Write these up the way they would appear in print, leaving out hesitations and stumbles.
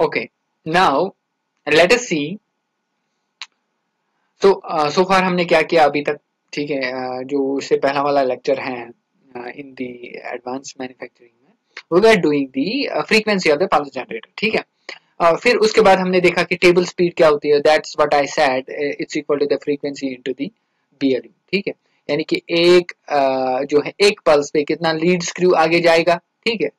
Okay, now let us see. So far हमने क्या किया अभी तक, ठीक है। जो इससे पहला वाला लेक्चर है इन द एडवांस मैन्युफैक्चरिंग में, we are doing the frequency of the pulse generator, ठीक है। फिर उसके बाद हमने देखा कि टेबल स्पीड क्या होती है, that's what I said, it's equal to the frequency into the BLU, ठीक है। यानी कि एक जो है एक पल्स पे कितना लीड स्क्रू आगे जाएगा, ठीक है,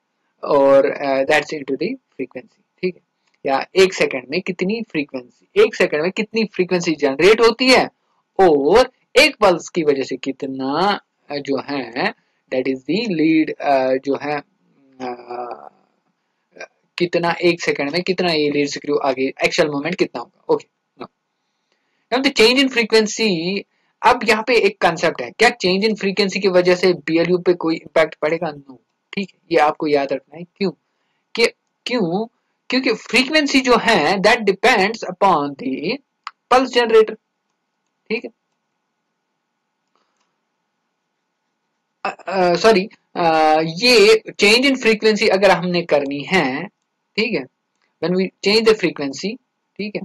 और दैट्स इनटू द फ्रीक्वेंसी, ठीक है। या एक सेकंड में कितनी फ्रीक्वेंसी, एक सेकंड में कितनी फ्रीक्वेंसी जनरेट होती है, और एक पल्स की वजह से कितना जो है दैट इज द लीड जो है कितना एक सेकंड में कितना ये लीड स्क्रू आगे, एक्चुअल मोमेंट कितना होगा। Okay, now the change in frequency. अब यहाँ पे एक कंसेप्ट है, क्या चेंज इन फ्रीक्वेंसी की वजह से बीएलयू पे कोई इम्पैक्ट पड़ेगा? नो, ठीक है, ये आपको याद रखना है। क्यों? कि क्यों? क्योंकि फ्रीक्वेंसी जो है that depends upon the pulse generator, ठीक है। सॉरी, ये चेंज इन फ्रीक्वेंसी अगर हमने करनी है, ठीक है, when we change the frequency, ठीक है,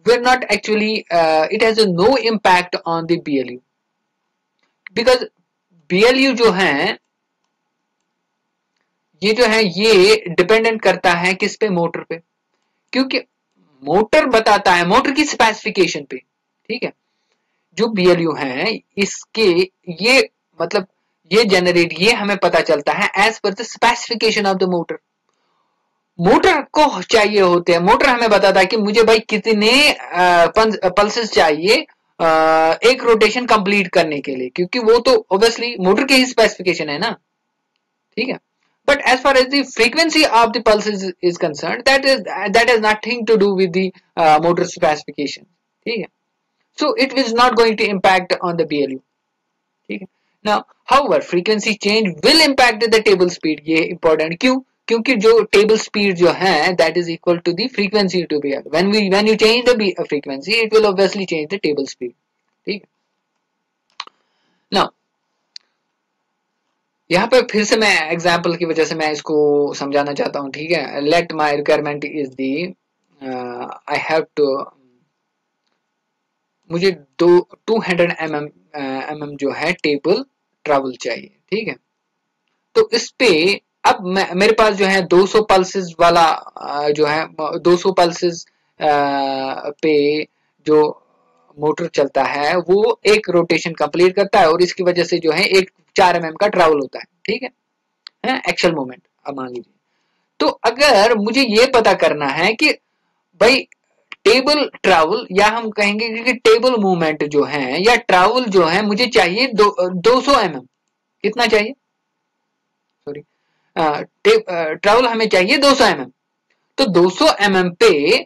we are not actually, it has no impact on the BLU, because BLU जो है ये डिपेंडेंट करता है किस पे? मोटर पे, क्योंकि मोटर बताता है मोटर की स्पेसिफिकेशन पे, ठीक है। जो बीएलयू है इसके ये मतलब ये जनरेट, ये हमें पता चलता है as per the specification of the motor. Motor को चाहिए होते हैं, मोटर हमें बताता है कि मुझे भाई कितने पल्सेस चाहिए एक रोटेशन कंप्लीट करने के लिए, क्योंकि वो तो ऑब्वियसली मोटर के ही स्पेसिफिकेशन है ना, ठीक है। But as far as the frequency of the pulses is concern, that is nothing to do with the motor specification, ठीक है। So it is not going to impact on the BLU, ठीक है। Now however frequency change will impact the table speed, ये important, क्यों? क्योंकि जो table speed जो है that is equal to the frequency to be, when you change the frequency it will obviously change the table speed, ठीक है। Now यहाँ पे फिर से मैं एग्जांपल की वजह से मैं इसको समझाना चाहता हूँ, ठीक है। Let my requirement is the, I have to, मुझे 200 mm जो है टेबल ट्रैवल चाहिए, ठीक है। तो इस पे अब मेरे पास जो है 200 पल्सेस वाला जो है 200 पल्सेस पे जो मोटर चलता है वो एक रोटेशन कंप्लीट करता है, और इसकी वजह से जो है एक 4 mm का ट्रैवल होता है, ठीक है, एक्चुअल मोमेंट। अब मान लीजिए, तो अगर मुझे ये पता करना है कि भाई टेबल ट्रैवल, या हम कहेंगे कि टेबल मूवमेंट जो है या ट्रैवल जो है मुझे चाहिए 200 mm, कितना चाहिए? सॉरी, ट्रैवल हमें चाहिए 200 mm। तो 200 mm पे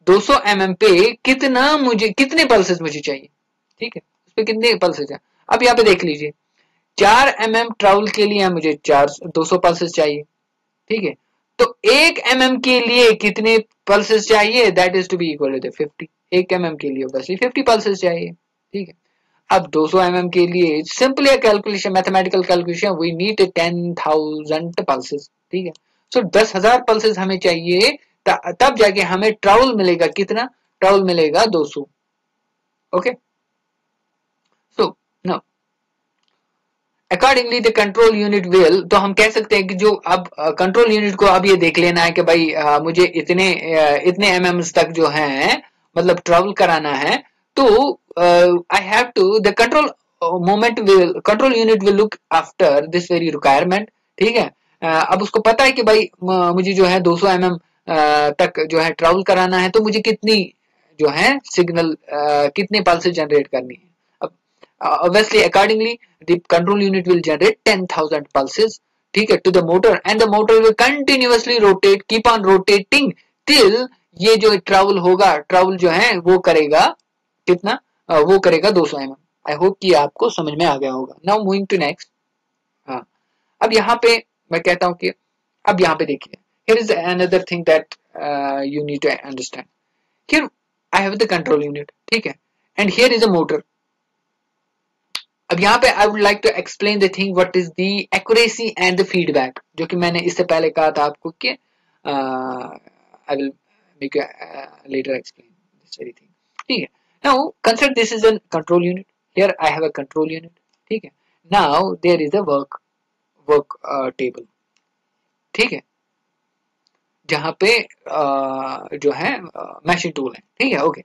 200 mm पे कितने पल्सेस मुझे चाहिए, ठीक है, उस पे कितने पल्सेस है। अब यहाँ पे देख लीजिए, 4 mm ट्रैवल के लिए मुझे 200 पल्सेस चाहिए, ठीक है। तो 1 mm के लिए कितने पल्सेस चाहिए? That is to be equal to 50। 1 mm के लिए बस 50 पल्सेस चाहिए, ठीक है। अब 200 mm के लिए simply calculation, mathematical calculation, we need 10,000 pulses, ठीक है। सो 10,000 पल्सेस हमें चाहिए, तब जाके हमें ट्रैवल मिलेगा, कितना ट्रैवल मिलेगा? 200। Okay, so now accordingly the control unit will, तो हम कह सकते हैं कि जो अब कंट्रोल यूनिट को अब ये देख लेना है कि भाई मुझे इतने एमएम तक जो है मतलब ट्रेवल कराना है, तो I have to the control unit will look after this very requirement, ठीक है। अब उसको पता है कि भाई मुझे जो है 200 mm तक जो है ट्रेवल कराना है, तो मुझे कितनी जो है सिग्नल कितने पल्सेस जनरेट करनी है। अब obviously accordingly the control unit will generate 10,000 pulses, ठीक है, to the motor, and the motor will continuously rotate, keep on rotating till ये जो ट्रैवल होगा, ट्रैवल जो है वो करेगा कितना, वो करेगा 200 mm। आई होप कि आपको समझ में आ गया होगा। Now moving to next. हाँ, अब यहाँ पे मैं कहता हूँ कि अब यहाँ पे देखिए, here is another thing that you need to understand। here I have the control unit, ठीक है, and here is a motor। अब यहाँ पे I would like to explain the thing what is the accuracy and the feedback, जो कि मैंने इससे पहले कहा था आपको कि I will make later explain this very thing. ठीक है. Now consider this is a control unit. Here I have a control unit. ठीक है. Now there is a work table. ठीक है, जहां पे जो है मैशिंग टूल है. ठीक है. ओके.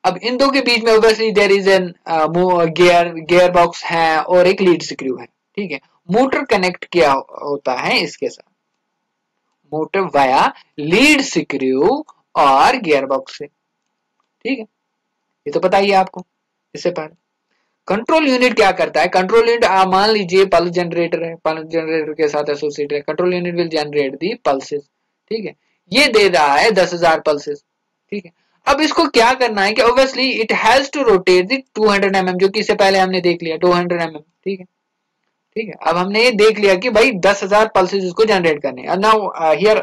अब इन दो के बीच में obviously there is an gear box है और एक लीड स्क्रू है. ठीक है. मोटर कनेक्ट किया होता है इसके साथ, मोटर वाया लीड स्क्रू और गियर बॉक्स से. ठीक है, ये तो पता ही है आपको इससे पहले. कंट्रोल यूनिट क्या करता है? कंट्रोल यूनिट मान लीजिए पल्स जनरेटर है, पल्स जनरेटर के साथ एसोसिएटेड है. Control unit will generate the pulses. ठीक है, ये दे रहा है 10,000 पल्सेस. ठीक है. अब इसको क्या करना है कि obviously it has to rotate the 200 mm, जो कि इससे पहले हमने देख लिया 200 mm. ठीक है. ठीक है, अब हमने ये देख लिया कि भाई 10,000 पल्सेस इसको जनरेट करने हैं. Now here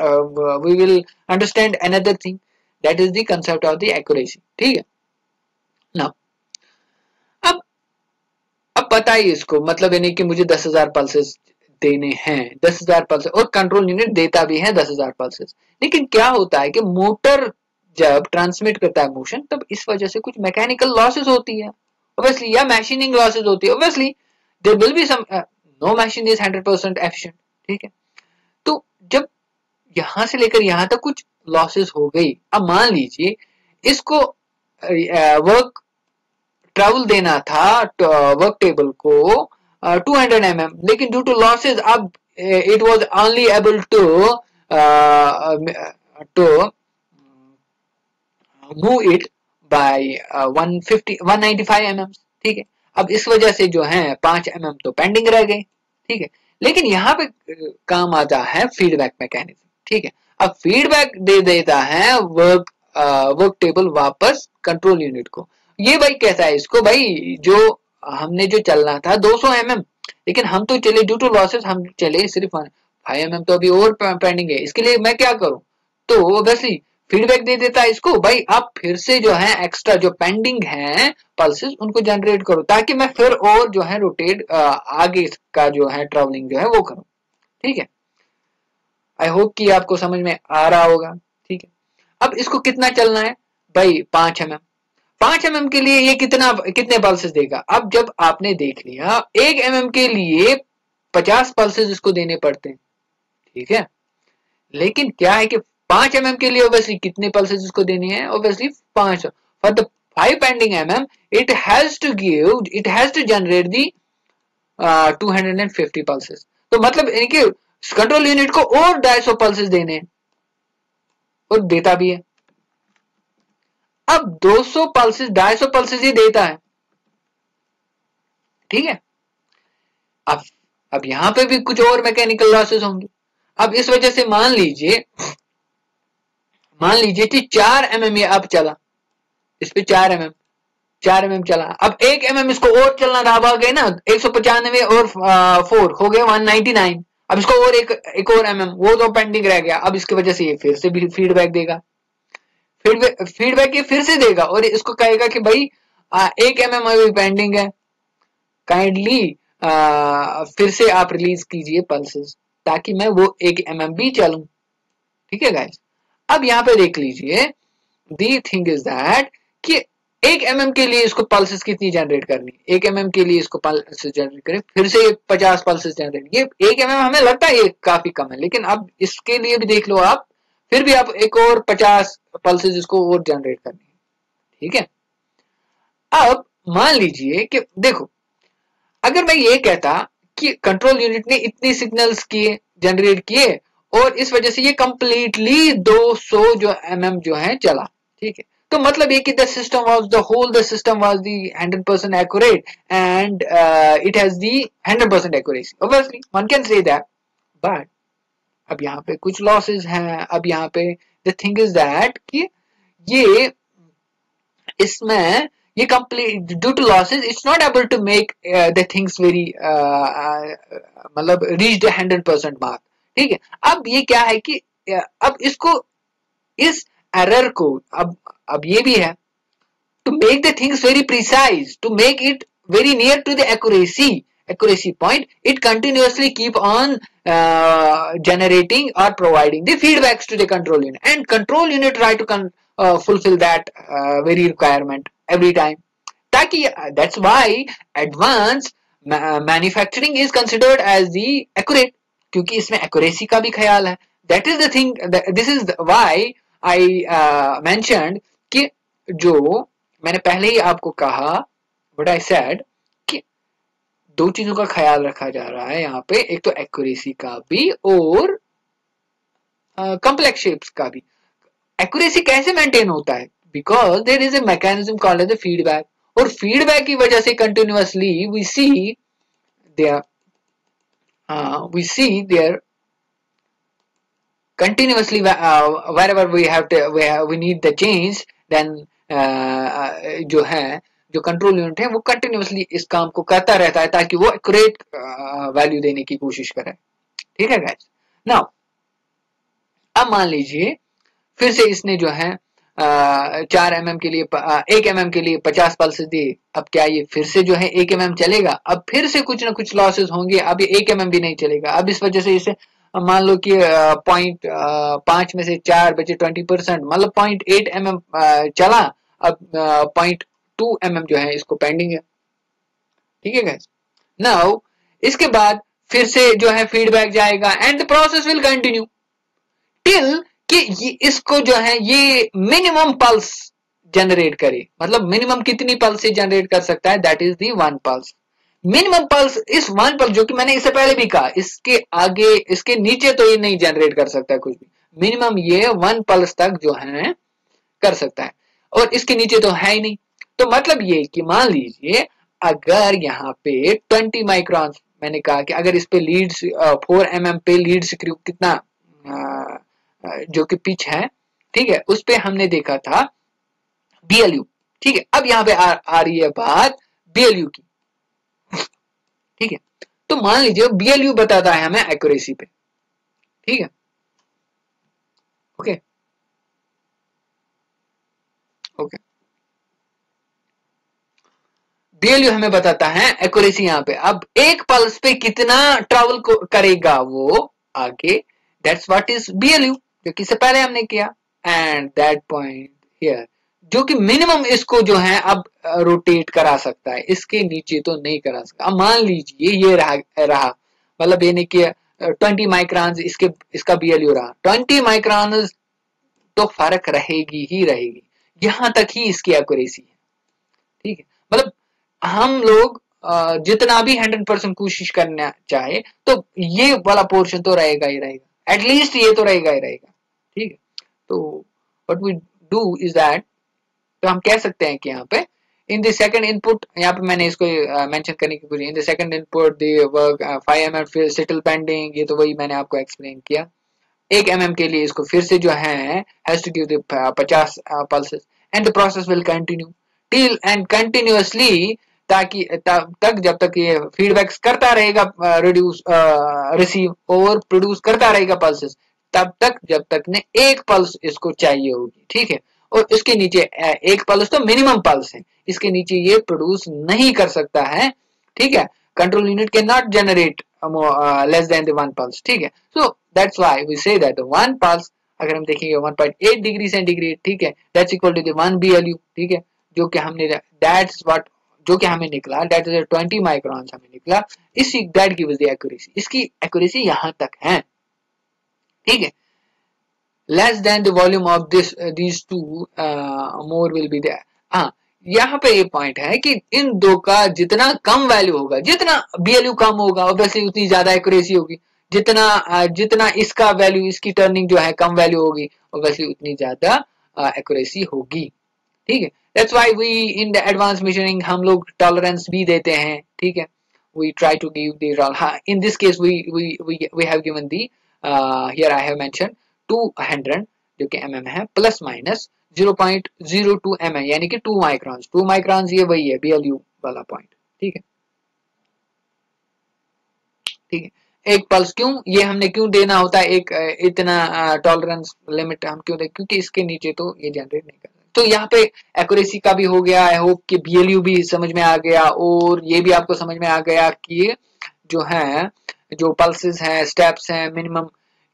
we will understand another thing, that is the concept of the accuracy. ठीक है. नाउ अब पता ही इसको, मतलब यानी कि मुझे 10,000 पल्सेस देने हैं, 10,000 पल्सेस, और कंट्रोल यूनिट देता भी है 10,000 पल्सेस. लेकिन क्या होता है कि मोटर जब ट्रांसमिट करता है मोशन, तब इस वजह से कुछ मैकेनिकल लॉसेस होती है ऑब्वियसली, या मशीनिंग लॉसेस होती है obviously. There will be some, no machine is 100% efficient. ठीक है. तो जब यहां से लेकर यहां तक कुछ लॉसेस हो गई, अब मान लीजिए इसको वर्क ट्रैवल देना था वर्क टेबल को 200 mm, लेकिन ड्यू टू लॉसेस अब it was only able to move it by 195 mm. ठीक है. अब इस वजह से जो है 5 mm तो पेंडिंग रह गए. ठीक है. लेकिन यहाँ पे काम आता है फीडबैक मैकेनिज्म. ठीक है. अब फीडबैक दे देता है वर्क टेबल वापस कंट्रोल यूनिट को. ये भाई कैसा है इसको, भाई जो हमने जो चलना था 200 mm, लेकिन हम तो चले ड्यू टू लॉसेस हम चले सिर्फ 5 mm, तो अभी और पेंडिंग है. इसके लिए मैं क्या करूं? तो ऑब्वियसली फीडबैक दे देता है इसको, भाई आप फिर से जो है एक्स्ट्रा जो पेंडिंग है पल्सेस उनको जनरेट करो, ताकि मैं फिर और जो है रोटेट आगे का जो है ट्रैवलिंग जो है वो करूं. ठीक है. आई होप कि आपको समझ में आ रहा होगा. ठीक है. अब इसको कितना चलना है भाई? 5 mm. 5 mm के लिए ये कितने पल्सेस देगा? अब जब आपने देख लिया 1 mm के लिए 50 पल्सेस इसको देने पड़ते हैं. ठीक है. लेकिन क्या है कि 5 mm के लिए ऑब्वियसली कितने पल्सेस इसको देने हैं? Obviously 5. For the 5 pending mm it has to generate the 250 pulses. तो मतलब इनके कंट्रोल यूनिट को और 250 पल्सेस देने हैं, और देता भी है. अब 200 पल्सेस 250 पल्सेस ही देता है. ठीक है. अब यहां पे भी कुछ और मैकेनिकल लॉसेस होंगे. अब इस वजह से मान लीजिए कि 4 mm ये अब चला, इस पे 4 mm चला. अब 1 mm इसको और चलना था, अब आ गए ना 195 और 4 हो गए 199. अब इसको और एक और mm, वो तो पेंडिंग रह गया. अब इसकी वजह से ये फिर से भी फीडबैक देगा, फीडबैक ये फिर से देगा और इसको कहेगा कि भाई 1 mm अभी पेंडिंग है, काइंडली फिर से आप रिलीज कीजिए पल्सेस, ताकि मैं वो 1 mm भी चलूं. ठीक है गाइस. अब यहाँ पे देख लीजिए, दी थिंग इज दैट कि 1 mm के लिए इसको पल्सेस कितनी जनरेट करनी, 1 mm के लिए इसको पल्सेस जनरेट करें, फिर से 50 पल्सेस जनरेट. ये 1 mm हमें लगता है ये काफी कम है, लेकिन अब इसके लिए भी देख लो आप, फिर भी आप एक और 50 पल्सेस इसको और जनरेट करनी है. ठीक है. अब मान लीजिए कि देखो, अगर मैं ये कहता कि कंट्रोल यूनिट ने इतने सिग्नल्स किए, जनरेट किए, और इस वजह से ये कंप्लीटली 200 जो mm जो है चला. ठीक है. तो मतलब ये कि the system was the 100% accurate and it has the 100% accuracy. Obviously one can say that, but अब यहाँ पे कुछ लॉसेस हैं. अब यहाँ पे द थिंग इज दैट कि ये इसमें ये complete due to losses it's not able to make the things very मतलब रीच द 100% मार्क. ठीक है. अब ये क्या है कि अब इसको इस एरर को अब ये भी है to make the things very precise, to make it very near to the accuracy accuracy point, it continuously keep on generating or providing the feedbacks to the control unit, and control unit try to fulfill that very requirement every time. ताकि that's why advanced manufacturing is considered as the accurate, क्योंकि इसमें accuracy का भी ख्याल है. That is the thing, this is why I mentioned कि जो मैंने पहले ही आपको कहा, what I said, कि दो चीजों का ख्याल रखा जा रहा है यहाँ पे, एक तो accuracy का भी और complex shapes का भी. Accuracy कैसे maintain होता है? Because there is a mechanism called as the feedback, और feedback की वजह से continuously we see there continuously wherever we need the change, then जो है जो कंट्रोल यूनिट है वो कंटिन्यूसली इस काम को करता रहता है ताकि वो एक्यूरेट वैल्यू देने की कोशिश करे. ठीक है गाइस. नाउ अब मान लीजिए फिर से इसने जो है 4 mm के लिए 1 mm के लिए 50 पल्सेस दिए. अब क्या ये फिर से जो है 1 mm चलेगा? अब फिर से कुछ ना कुछ लॉसेस होंगे. अब ये 1 mm भी नहीं चलेगा. अब इस वजह से इसे मान लो कि 0.5 में से 4 बचे 20%, मतलब 0.8 mm चला. अब 0.2 mm जो है इसको पेंडिंग है. ठीक है गाइस. नाउ इसके बाद फिर से जो है फीडबैक जाएगा and the process will continue till कि इसको जो है ये मिनिमम पल्स जनरेट करे. मतलब मिनिमम कितनी पल्स से जनरेट कर सकता है? That is the 1 pulse. Minimum pulse इस 1 पल्स, जो कि मैंने इससे पहले भी कहा, इसके आगे इसके नीचे तो ये नहीं जनरेट कर सकता है कुछ भी. मिनिमम ये 1 पल्स तक जो है कर सकता है, और इसके नीचे तो है ही नहीं. तो मतलब ये कि मान लीजिए अगर यहाँ पे 20 माइक्रॉन, मैंने कहा कि अगर इस पे लीड्स 4 mm पे लीड स्क्रू कितना जो कि पिच है, ठीक है, उस पे हमने देखा था BLU. ठीक है. अब यहाँ पे आ रही है बात BLU की. ठीक है. तो मान लीजिए BLU बताता है हमें एक्यूरेसी पे. ठीक है. Okay okay. BLU हमें बताता है एक्यूरेसी यहाँ पे. अब एक पल्स पे कितना ट्रेवल करेगा वो आगे, दैट्स व्हाट इज BLU, जो कि इससे पहले हमने किया. एंड दैट पॉइंट हियर, जो कि मिनिमम इसको जो है अब रोटेट करा सकता है, इसके नीचे तो नहीं करा सकता. अब मान लीजिए ये रहा मतलब ये नहीं कि 20 माइक्रॉन इसका BLU रहा. 20 माइक्रॉन तो फर्क रहेगी ही रहेगी. यहां तक ही इसकी एक्यूरेसी है. ठीक है. मतलब हम लोग जितना भी 100% कोशिश करना चाहे तो ये वाला पोर्शन तो रहेगा ही रहेगा. एटलीस्ट ये तो रहेगा ही रहेगा. ठीक है. तो what we do is that, तो हम कह सकते हैं कि यहाँ पे इन द सेकंड इनपुट, यहाँ पे मैंने इसको मेंशन करने की कोशिश, in the second input the work 5 mm फिर सेटल पेंडिंग. ये तो वही मैंने आपको एक्सप्लेन किया. 1 mm के लिए इसको फिर से जो है has to give the 50 pulses and the process will continue till and continuously, ताकि तब तक जब तक ये फीडबैक्स करता रहेगा, रिड्यूस रिसीव और प्रोड्यूस करता रहेगा पल्सेस, तब तक जब तक ने एक पल्स इसको चाहिए होगी. ठीक है. और इसके नीचे एक पल्स तो मिनिमम पल्स है, इसके नीचे ये प्रोड्यूस नहीं कर सकता है. ठीक है. Control unit can not generate less than the 1 pulse. ठीक है. So that's why we say that 1 pulse, अगर हम देखेंगे 1.8 डिग्री सेंटीग्रेड, ठीक है, that's equal to the 1 BLU. ठीक है. जो कि हमने दैट्स व्हाट जो कि हमें निकला, दैट इज 20 माइक्रॉन हमें निकला. इसी दैट गिव्स द एक्यूरेसी. इसकी एक्यूरेसी यहां तक है. ठीक है. Less than the volume of these two more will be there. हाँ, यहाँ पे ये पॉइंट है कि इन दो का जितना कम वैल्यू होगा, जितना BLU कम होगा ऑब्वियसली उतनी ज्यादा एक्यूरेसी होगी. जितना इसका वैल्यू, इसकी टर्निंग जो है कम वैल्यू होगी, ऑब्वियसली उतनी ज्यादा एक्यूरेसी होगी. ठीक है. That's why we in the advanced measuring हम लोग टॉलरेंस भी देते हैं. ठीक है. We try to give the in this case we have given the here I have mentioned 200 जो कि mm है, प्लस माइनस 0.02 mm यानी कि 2 माइक्रॉन. 2 माइक्रॉन ये वही है BLU वाला पॉइंट. ठीक है. ठीक है. एक पल्स क्यों ये हमने क्यों देना होता है, एक इतना टॉलरेंस लिमिट हम क्यों दे, क्योंकि इसके नीचे तो ये जनरेट नहीं कर सकता. तो यहाँ पे एक्यूरेसी का भी हो गया। आई होप कि BLU भी समझ में आ गया और ये भी आपको समझ में आ गया कि जो है जो पल्सेस हैं, स्टेप्स हैं, मिनिमम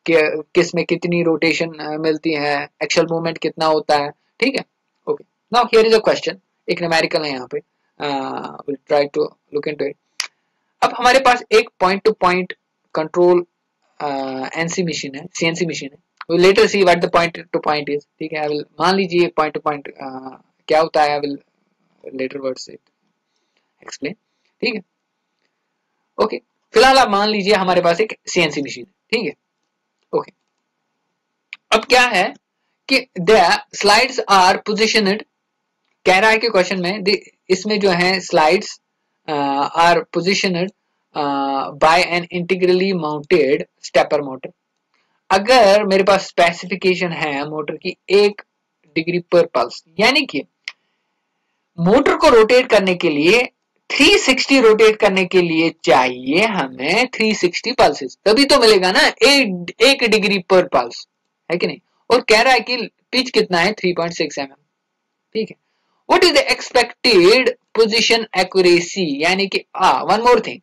किस में कितनी रोटेशन मिलती है, एक्चुअल मूवमेंट कितना होता है। ठीक है, okay. Now here is a question, एक न्यूमेरिकल है यहाँ पे, will try to look into it. अब हमारे पास एक point to point control NC machine है, CNC मशीन है। we'll later see what the point to point is। ठीक है, I will, मान लीजिए पॉइंट टू पॉइंट क्या होता है, I will later words it explain। ठीक है, ओके। फिलहाल आप मान लीजिए हमारे पास एक CNC मशीन है। ठीक है, ओके। अब क्या है कि द स्लाइड्स आर पोजिशनड, कह रहा है कि क्वेश्चन में इसमें जो है slides are positioned by an integrally mounted stepper motor. अगर मेरे पास स्पेसिफिकेशन है मोटर की 1 डिग्री पर पल्स, यानी कि मोटर को रोटेट करने के लिए 360 रोटेट करने के लिए चाहिए हमें 360 पल्सेस, तभी तो मिलेगा ना 1 डिग्री पर पल्स, है कि नहीं। और कह रहा है कि पिच कितना है 3.6 mm। ठीक है, what is the expected position accuracy, यानी कि one more thing,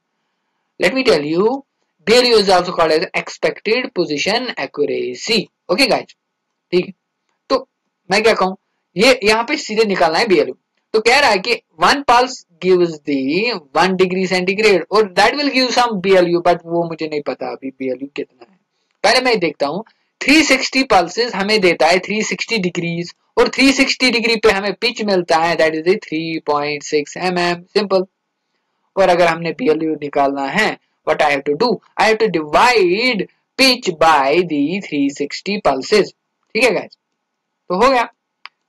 let me tell you, BLU is also called as expected position accuracy। okay guys, ठीक है। तो मैं क्या कहूं, ये यहाँ पे सीधे निकालना है BLU। तो कह रहा है कि 1 pulse gives the 1 degree centigrade और that will give some BLU, but वो मुझे नहीं पता अभी BLU कितना है। पहले मैं देखता हूं, 360 pulses हमें देता है 360 डिग्रीज और 360 डिग्री पे हमें पिच मिलता है, दैट इज 3.6 mm, सिंपल। और अगर हमने BLU निकालना है, what I have to do, I have to divide pitch by the 360 pulses। ठीक है guys, तो हो गया,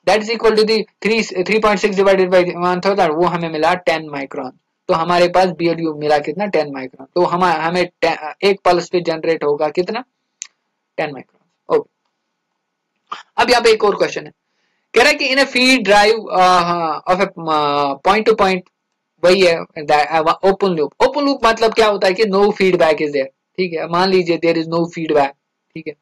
that is equal to the 3.6 divided by 1/3, वो हमें मिला 10 माइक्रोन। तो हमारे पास BLU मिला कितना, 10 माइक्रोन। तो हमें एक पल्स पे जनरेट होगा कितना, 10 माइक्रोन। ओके, अब यहाँ पे एक और क्वेश्चन है, कह रहा है कि in a feed drive of a point to point, वही है ओपन लूप। ओपन लूप मतलब क्या होता है कि नो फीडबैक इज देयर। ठीक है, मान लीजिए देयर इज नो फीडबैक। ठीक है,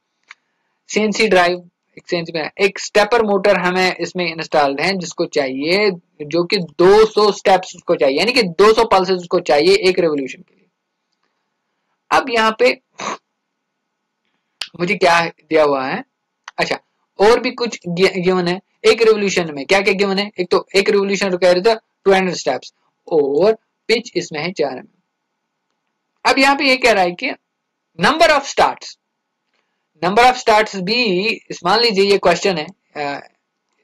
CNC ड्राइव, एक CNC में एक स्टेपर मोटर हमें इसमें इंस्टॉल्ड है, जिसको चाहिए जो कि 200 स्टेप्स उसको चाहिए, यानी कि 200 पल्सेस उसको चाहिए एक रेवोल्यूशन के लिए। अब यहाँ पे मुझे क्या दिया हुआ है, अच्छा और भी कुछ गिवन है। एक रेवोल्यूशन में क्या क्या गिवन है, एक तो एक रेवोल्यूशन कह रहे थे 200 स्टेप्स और पिच इसमें है 4 mm। अब यहाँ पे ये कह रहा है कि number of starts, number of starts भी, मान लीजिए ये क्वेश्चन है,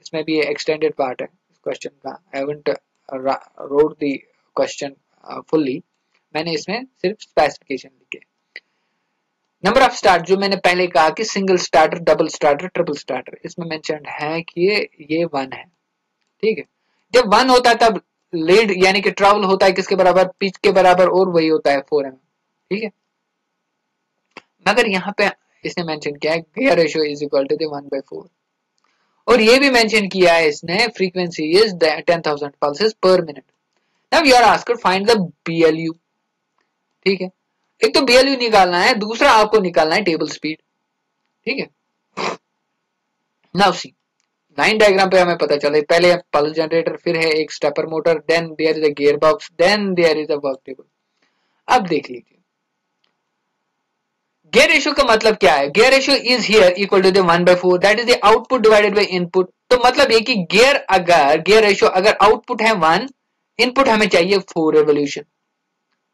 इसमें भी एक्सटेंडेड पार्ट है इस क्वेश्चन का। I haven't wrote the question fully, मैंने इसमें सिर्फ स्पेसिफिकेशन लिखे। नंबर ऑफ स्टार्ट जो मैंने पहले कहा कि single starter, double starter, triple starter, इसमें मेंशन्ड है कि ये 1 है। ठीक है, जब 1 होता है तब लीड यानी कि ट्रैवल होता है किसके बराबर, पिच के बराबर, और वही होता है 4 mm। ठीक है, मगर यहाँ पे इसने मेंशन किया है gear ratio is equal to 1/4, और ये भी मेंशन किया है इसने frequency is 10,000 pulses per minute. Now you are asked find the BLU। ठीक है, एक तो BLU निकालना है, दूसरा आपको निकालना है टेबल स्पीड। ठीक है, नाउ सी लाइन डायग्राम पे हमें पता चले, पहले पल्स जनरेटर, फिर है एक stepper motor, then there is a gear box, then there is a work table. अब देख लीजिए गियर रेशियो का मतलब क्या है, gear ratio is here equal to the 1/4, that is the output divided by input. तो मतलब ये कि गियर रेशियो अगर आउटपुट है 1, इनपुट हमें चाहिए 4 रेवोल्यूशन।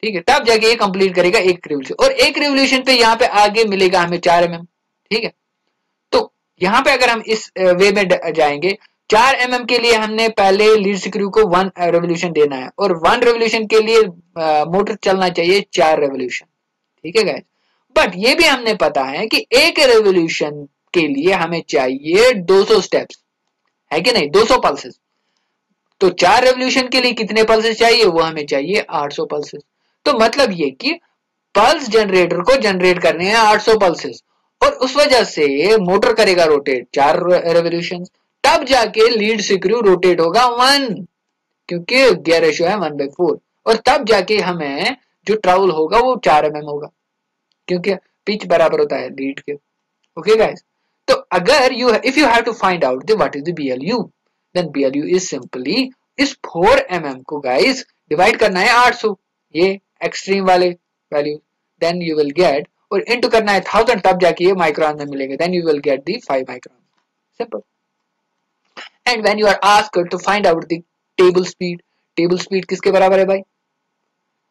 ठीक है, तब जाके ये कंप्लीट करेगा एक रेवोल्यूशन, और एक रेवोल्यूशन पे यहाँ पे आगे मिलेगा हमें 4 mm। ठीक है, तो यहाँ पे अगर हम इस वे में जाएंगे, 4 mm के लिए हमने पहले लीड स्क्रू को 1 रेवोल्यूशन देना है, और 1 रेवोल्यूशन के लिए मोटर चलना चाहिए 4 रेवोल्यूशन। ठीक है गाइस, बट ये भी हमने पता है कि एक रेवोल्यूशन के लिए हमें चाहिए 200 स्टेप्स, है कि नहीं, 200 पल्सेस। तो 4 रेवोल्यूशन के लिए कितने पल्सेस चाहिए, वो हमें चाहिए 800 पल्सेस। तो मतलब ये कि पल्स जनरेटर को जनरेट करने हैं 800 पल्सेस, और उस वजह से मोटर करेगा रोटेट 4 रेवोल्यूशन, तब जाके लीड स्क्रू रोटेट होगा 1, क्योंकि गियर रेशियो है 1/4, और तब जाके हमें जो ट्रैवल होगा वो 4 mm होगा, क्योंकि पिच बराबर होता है लीड के। ओके गाइस, तो अगर if you have to find out what is the BLU, then BLU is simply इस 4 mm को गाइस डिवाइड करना है 800 ये एक्सट्रीम वाले value, then you will get, और इनटू करना है 1000 तब जाके ये माइक्रोन में मिलेगा, then you will get the 5 micron, simple. And when you are asked to find out the table speed किसके बराबर है भाई?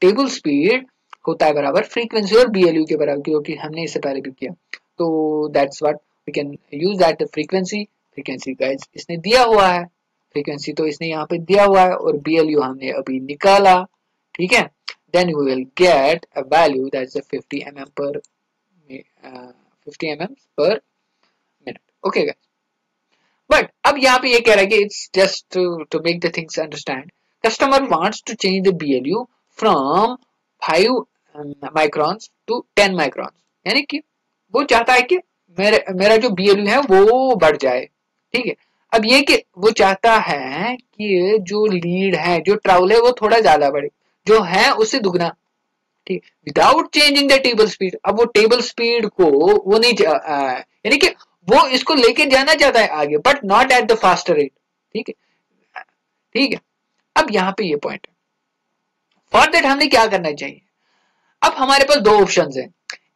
टेबल स्पीड होता है बराबर फ्रीक्वेंसी और BLU के बराबर, क्योंकि हमने इससे पहले भी किया, तो that's what we can use that frequency guys इसने दिया हुआ है, फ्रीक्वेंसी तो इसने यहाँ पे दिया हुआ है और BLU हमने अभी निकाला, ठीक है। Then you will get a value that's 50 mm पर 50 mm पर मिनट, ओके गाइस। बट अब यहाँ पे ये कह रहा है कि it's just to make the things understand, customer wants to change the BLU from 5 microns to 10 microns, यानी कि वो चाहता है कि मेरा जो BLU है वो बढ़ जाए, ठीक है। अब ये कि वो चाहता है कि जो लीड है, जो ट्रैवल है वो थोड़ा ज्यादा बढ़े, जो है उससे दुगना, ठीक, without changing the table speed. अब वो टेबल स्पीड को वो नहीं यानी कि वो इसको लेके जाना चाहता है आगे, but not at the faster rate, ठीक है, ठीक है। अब यहाँ पे ये पॉइंट है, फॉर दैट हमने क्या करना चाहिए? अब हमारे पास दो ऑप्शन है,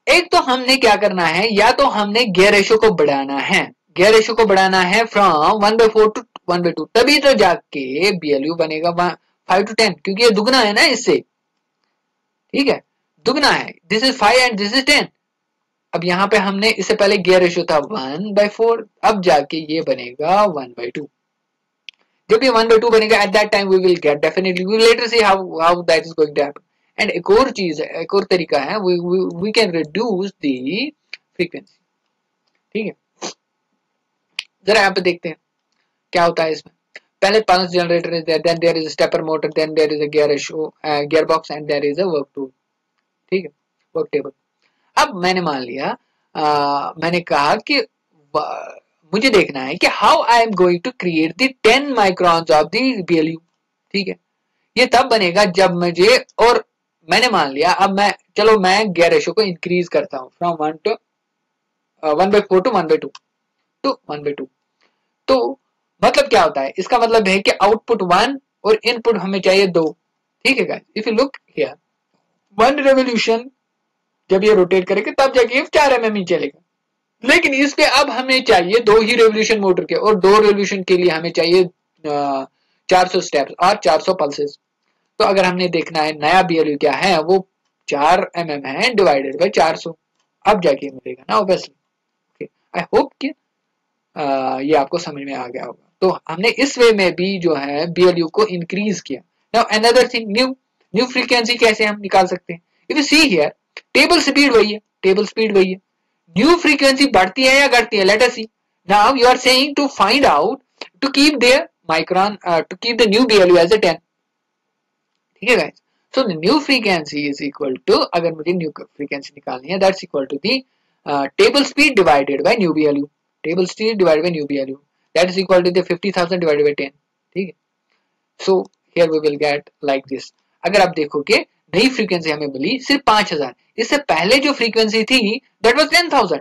एक तो हमने क्या करना है, या तो हमने गियर रेशो को बढ़ाना है, गियर रेशो को बढ़ाना है फ्रॉम 1/4 टू 1/2, तभी तो जाके BLU बनेगा 5 to 10, क्योंकि ये दुगना है ना इससे, ठीक है, दुगना है, this is 5 and this is 10। अब यहाँ पे हमने इससे पहले गियर रेशो था 1/4, अब जाके ये बनेगा 1/2। जब ये 1/2 बनेगा at that time we will get definitely, we will later see how that is going to happen. And एक और चीज है, एक और तरीका है, we can reduce the frequency, ठीक है। जरा यहाँ पे देखते हैं क्या होता है इसमें। पहले pulse generator is there, then there is a stepper motor, then there is a gear ratio gear box and there is a work tool, ठीक है, वर्क टेबल। अब मैंने मान लिया मैंने कहा कि मुझे देखना है कि how I am going to create the 10 microns of the BLU, ठीक है। ये तब बनेगा जब मुझे, और मैंने मान लिया, अब मैं चलो मैं गियर रेशो को इंक्रीज करता हूं फ्रॉम 1/4 टू 1/2 टू 1/2। तो मतलब क्या होता है, इसका मतलब है कि आउटपुट 1 और इनपुट हमें चाहिए 2, ठीक है guys. If you look here, 1 revolution जब ये रोटेट करेगा तब जाके 4 mm ही चलेगा, लेकिन इस पे अब हमें चाहिए 2 ही रेवोल्यूशन मोटर के, और 2 रेवोल्यूशन के लिए हमें चाहिए 400 स्टेप्स और 400 पल्सेस। तो अगर हमने देखना है नया BLU क्या है, वो 4 mm है डिवाइडेड बाय 400, अब जाके मिलेगा ना ऑब्वियसली। आई होप कि ये आपको समझ में आ गया होगा। तो हमने इस वे में भी जो है BLU को इंक्रीज किया। Now another thing, new frequency कैसे हम निकाल सकते हैं? If you see here, table speed वही है, टेबल स्पीड वही है, न्यू फ्रीक्वेंसी बढ़ती है या घटती है, let us see. Now you are saying to find out to keep there micron to keep the new BLU as a 10, ठीक है guys. So the new frequency is equal to, अगर मुझे new frequency निकालनी है, that's equal to the table speed divided by new BLU, table speed divided by new BLU, that is equal to the 50,000 divided by 10, ठीक है। So here we will get like this. अगर आप देखोगे नई frequency हमें मिली सिर्फ 5000, इससे पहले जो फ्रीक्वेंसी थी दैट वाज 10,000,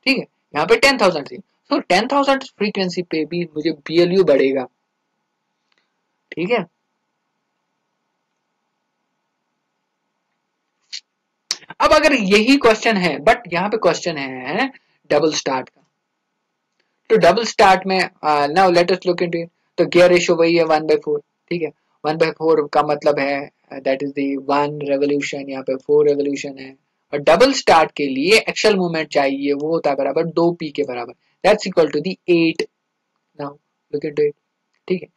ठीक है, यहाँ पे 10,000 थी। सो 10,000 फ्रीक्वेंसी पे भी मुझे BLU बढ़ेगा, ठीक है। अब अगर यही क्वेश्चन है, बट यहाँ पे क्वेश्चन है डबल स्टार्ट का, तो डबल स्टार्ट में now let us look into it. तो गियर रेशियो वही है 1/4, ठीक है, 1/4 का मतलब है दैट इज द 1 रेवोल्यूशन, यहाँ पे 4 रेवोल्यूशन है। और डबल स्टार्ट के लिए एक्चुअल मूवमेंट चाहिए, वो होता है बराबर 2p के बराबर, that's equal to the 8। Now look into it, ठीक है।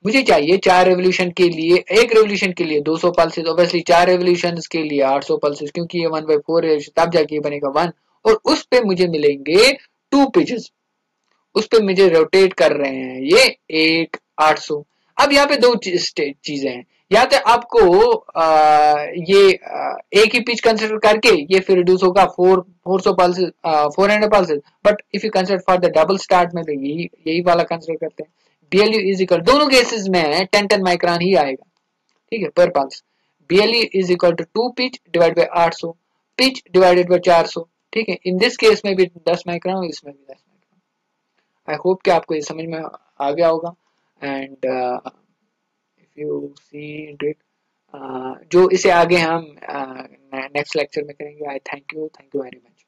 मुझे चाहिए 4 रेवोल्यूशन के लिए, एक रेवोल्यूशन के लिए 200 पल्सेस, ऑब्वियसली 4 रेवोल्यूशन के लिए 800 पल्सेस, क्योंकि ये 1/4 है, तब जाके बनेगा 1, और उस पे मुझे मिलेंगे 2 पिचेस, उस पे मुझे रोटेट कर रहे हैं ये 1 800। अब यहाँ पे दो चीजें हैं, या तो आपको ये एक ही पिच कंसिडर करके ये फिर रिड्यूस होगा 400 pulses 400 pulses, but if you consider for the double start में तो यही वाला कंसिडर करते हैं। BLU इज इक्वल, दोनों केसेस में 10 माइक्रोन ही आएगा, ठीक है, पर pulse. BLU is equal to 2 pitch divide by 800, pitch divided by 400, ठीक है। इन दिस केस में भी 10 माइक्रोन, इसमें भी 10 माइक्रोन। आई होप कि आपको ये समझ में आ गया होगा। And if you see into it, जो इसे आगे हम नेक्स्ट लेक्चर में करेंगे। I thank you very much.